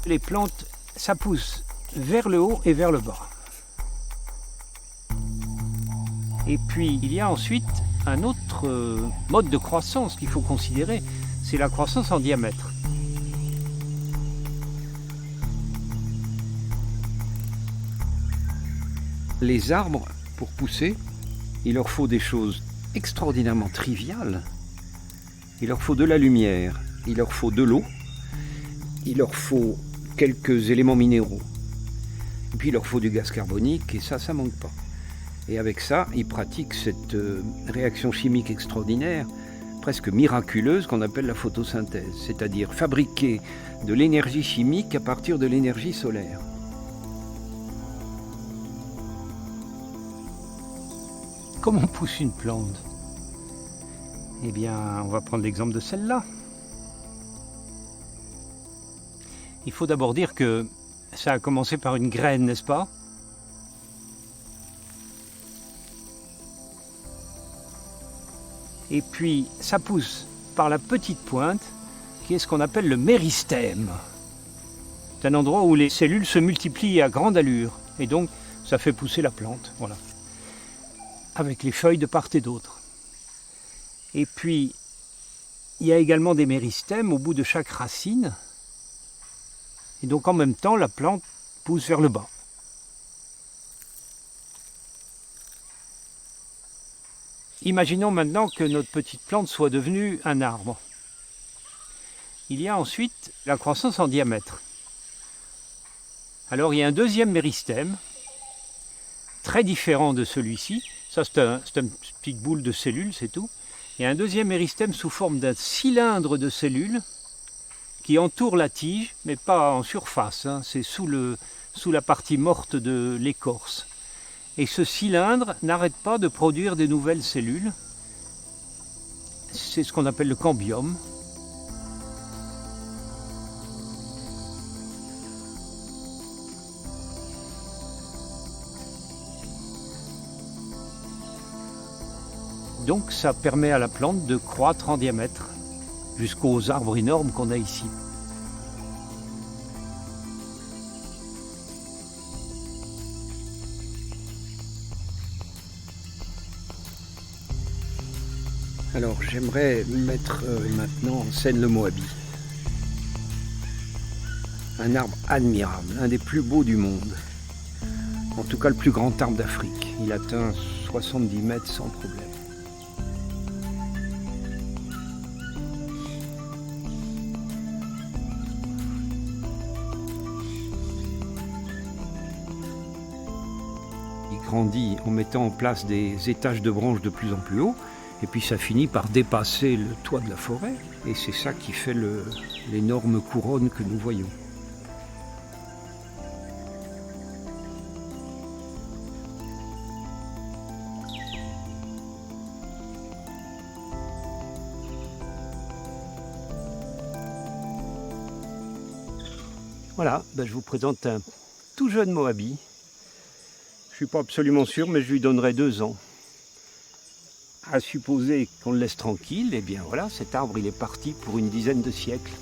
Les plantes, ça pousse vers le haut et vers le bas. Et puis, il y a ensuite un autre mode de croissance qu'il faut considérer, c'est la croissance en diamètre. Les arbres, pour pousser, il leur faut des choses extraordinairement triviales. Il leur faut de la lumière, il leur faut de l'eau, il leur faut quelques éléments minéraux. Et puis il leur faut du gaz carbonique, et ça manque pas. Et avec ça, ils pratiquent cette réaction chimique extraordinaire, presque miraculeuse, qu'on appelle la photosynthèse, c'est-à-dire fabriquer de l'énergie chimique à partir de l'énergie solaire. Comment pousse une plante? Eh bien, on va prendre l'exemple de celle-là. Il faut d'abord dire que ça a commencé par une graine, n'est-ce pas? Et puis, ça pousse par la petite pointe, qui est ce qu'on appelle le méristème. C'est un endroit où les cellules se multiplient à grande allure, et donc ça fait pousser la plante, voilà. Avec les feuilles de part et d'autre. Et puis, il y a également des méristèmes au bout de chaque racine. Et donc en même temps, la plante pousse vers le bas. Imaginons maintenant que notre petite plante soit devenue un arbre. Il y a ensuite la croissance en diamètre. Alors il y a un deuxième méristème, très différent de celui-ci. Ça c'est une petite boule de cellules, c'est tout. Il y a un deuxième méristème sous forme d'un cylindre de cellules qui entoure la tige, mais pas en surface, hein, c'est sous la partie morte de l'écorce. Et ce cylindre n'arrête pas de produire des nouvelles cellules. C'est ce qu'on appelle le cambium. Donc ça permet à la plante de croître en diamètre jusqu'aux arbres énormes qu'on a ici. Alors j'aimerais mettre maintenant en scène le Moabi. Un arbre admirable, un des plus beaux du monde. En tout cas le plus grand arbre d'Afrique. Il atteint 70 mètres sans problème. Il grandit en mettant en place des étages de branches de plus en plus haut. Et puis ça finit par dépasser le toit de la forêt. Et c'est ça qui fait l'énorme couronne que nous voyons. Voilà, je vous présente un tout jeune Moabi. Je ne suis pas absolument sûr, mais je lui donnerai 2 ans. À supposer qu'on le laisse tranquille, et bien voilà, cet arbre il est parti pour une dizaine de siècles.